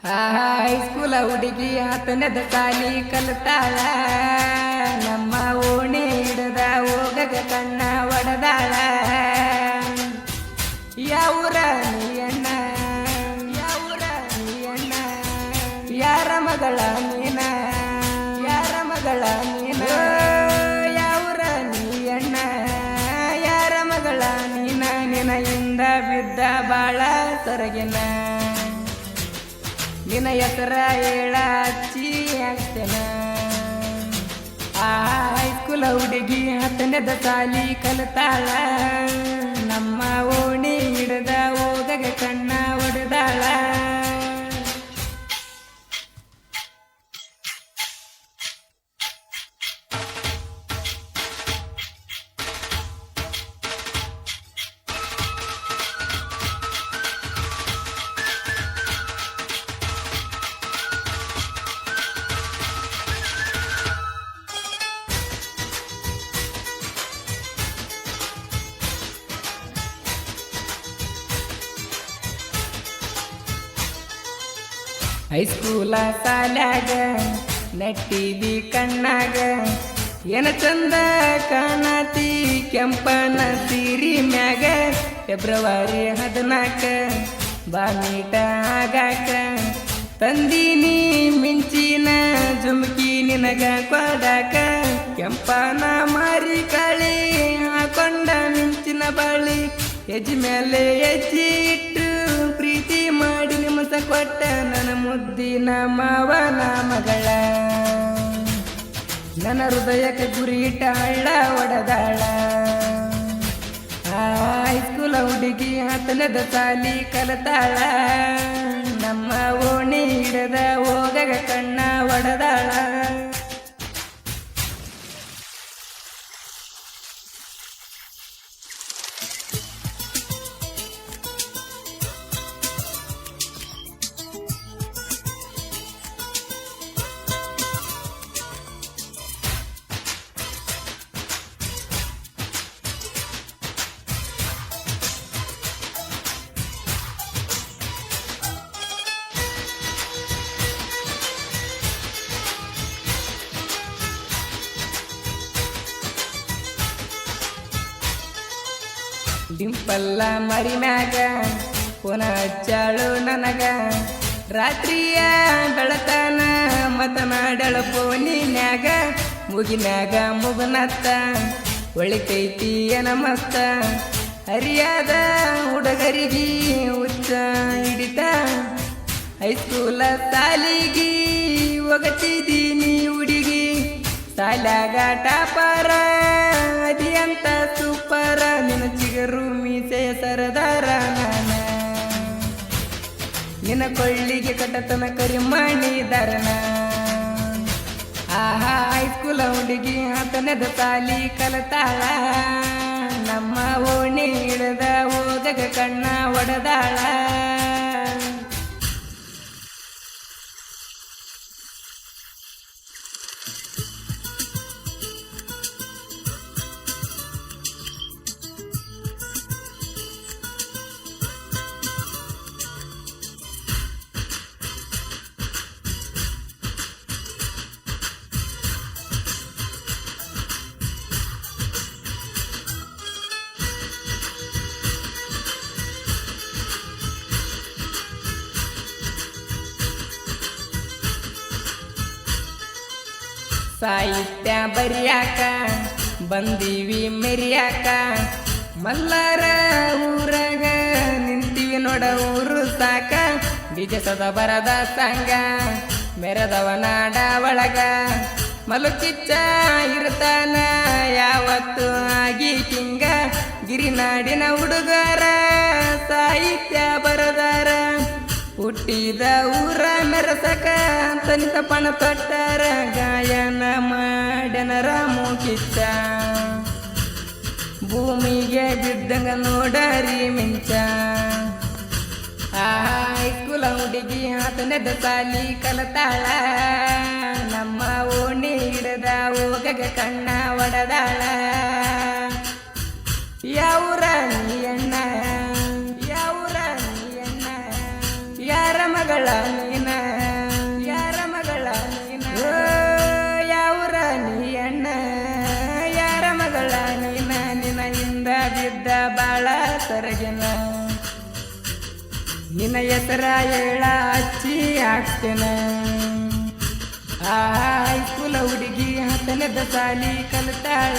ಹೈಸ್ಕೂಲ ಹುಡುಗಿ ಹತ್ತನೇದ ಸಾಲಿ ಕಲಿತಾಳ. ನಮ್ಮ ಓಣಿ ಹಿಡದ ಹೋಗಗ ಕಣ್ಣ ಒಡದಾಳ. ಯಾವೂರ ನೀ ಅಣ್ಣ, ಯಾವೂರ ನೀ ಅಣ್ಣ, ಯಾರ ಮಗಳ ನೀನ, ಯಾರ ಮಗಳ ನೀನ, ಯಾವೂರ ನೀ ಅಣ್ಣ, ಯಾರ ಮಗಳ ನೀನ, ನಿನಯಿಂದ ಬಿದ್ದ ಬಾಳ ಸೊರಗಿನ, ನಿನ್ನ ಹೆಸರ ಹೇಳ ಹಚ್ಚಿ ಆಗ್ತೇನ. ಹೈಸ್ಕೂಲ ಹುಡುಗಿ ಹತ್ತನೇದ ಸಾಲಿ ಕಲಿತಾಳ. ನಮ್ಮ ಓಣಿ ಹಿಡದ ಹೋಗಗ ಕಣ್ಣ ಹೊಡೆದಾಳ. ಹೈಸ್ಕೂಲ ಸಾಲ್ಯಾಗ ನಟ್ಟಿದಿ ಕಣ್ಣಾಗ, ಏನ ಚಂದ ಕಾಣತಿ ಕೆಂಪನ ಸೀರಿ ಮ್ಯಾಗ. ಫೆಬ್ರವರಿ 14 ಬಾ ಮೀಟ ಆಗಾಕ, ತಂದೀನಿ ಮಿಂಚಿನ ಜುಮ್ಕಿ ನಿನಗ ಕೊಡಾಕ. ಕೆಂಪನ ಮಾರಿ ಕಾಳಿ ಹಾಕೊಂಡ ಮಿಂಚಿನ ಬಾಳಿ, ಹೆಜ್ಜೆ ಮೇಲೆ ಹೆಜ್ಜೆ ಇಟ್ಟು ಪ್ರೀತಿ ಮಾಡಿ ನಿಮಸ ಕೊಟ್ಟ ನನ್ನ ಮುದ್ದಿನ ಮಾವನ ಮಗಳ. ನನ್ನ ಹೃದಯಕ್ಕೆ ಗುರಿ ಇಟ್ಟ ಹಳ್ಳ ಒಡದಾಳ. ಹೈಸ್ಕೂಲ ಹುಡುಗಿ ಹತ್ತನೇದ ಸಾಲಿ ಕಲಿತಾಳ. ನಮ್ಮ ಓಣಿ ಹಿಡದ ಹೋಗಗ ಕಣ್ಣ ಒಡದಾಳ. ಡಿಂಪಲ್ಲ ಮರಿ ಮ್ಯಾಗ ಪುನ ಹಚ್ಚಾಳು ನನಗ, ರಾತ್ರಿಯ ಬೆಳತನ ಮತನಾಡಳ ಫೋನಿನ್ಯಾಗ. ಮುಗಿನ್ಯಾಗ ಮುಗುನತ್ತ ಒಳಿತೈತಿ ಏನ ಮಸ್ತ, ಹರಿಯಾದ ಹುಡುಗರಿಗಿ ಹುಚ್ಚ ಹಿಡಿತ. ಹೈಸ್ಕೂಲ ಸಾಲಿಗಿ ಹೋಗತಿದ್ದೀನಿ ಹುಡುಗಿ, ಸಾಲ್ಯಾಗ ಟಾಪರ ಅದಿ ಅಂತ ಸೂಪರ. ನಿನ್ನ ಚಿಗರು ಮೀಸೆ ಸರದಾರ ನಾನ, ನಿನ್ನ ಕೊಳ್ಳಿಗೆ ಕಟತನ ಕರಿ ಮಾಡಿದಾರನ. ಹೈಸ್ಕೂಲ ಹುಡುಗಿ ಹತ್ತನೇದ ಸಾಲಿ ಕಲಿತಾಳ. ನಮ್ಮ ಓಣಿ ಹಿಡದ ಹೋಗಗ ಕಣ್ಣ ಒಡದಾಳ. ಸಾಹಿತ್ಯ ಬರಿಯಾಕ ಬಂದೀವಿ ಮೆರಿಯಾಕ, ಮಲ್ಲಾರ ಊರಾಗ ನಿಂತೀವಿ ನೋಡ ಊರು ಸಾಕ. ಡಿಜಸದ ಬರದ ಸಂಗ ಮೆರದವ ನಾಡ ಒಳಗ, ಮಲುಕಿಚ್ಚ ಇರ್ತಾನ ಯಾವತ್ತು ಆಗಿ ಕಿಂಗ. ಗಿರಿನಾಡಿನ ಹುಡುಗರ ಸಾಹಿತ್ಯ ಬರದಾರ, ಹುಟ್ಟಿದ ಊರ ಮೆರಸಕ ತನಿತ ಪಣ ತೊಟ್ಟಾರ. ಗಾಯನ ಮಾಡ್ಯನ ರಾಮು ಕಿಚ್ಚ, ಭೂಮಿಗೆ ಬಿದ್ದಂಗ ನೋಡರಿ ಮಿಂಚ. ಹೈಸ್ಕೂಲ ಹುಡುಗಿ ಹತ್ತನೇದ ಸಾಲಿ ಕಲಿತಾಳ. ನಮ್ಮ ಓಣಿ ಹಿಡದ ಹೋಗಗ ಕಣ್ಣ ಒಡದಾಳ. ಯಾವೂರ ನೀ ಅಣ್ಣ, ಯಾವೂರ ನೀ ಅಣ್ಣ, ಯಾರ ಮಗಳ ನೀನ. ಬಾಳ ಸರಗೆನ ನಿನ್ನ ಹೆಸರ ಹೇಳ ಹಚ್ಚಿ ಹಾಕ್ತೇನ ಹೈಸ್ಕೂಲ ಹುಡುಗಿ 10ನೇದ ಸಾಲಿ ಕಲಿತಾಳ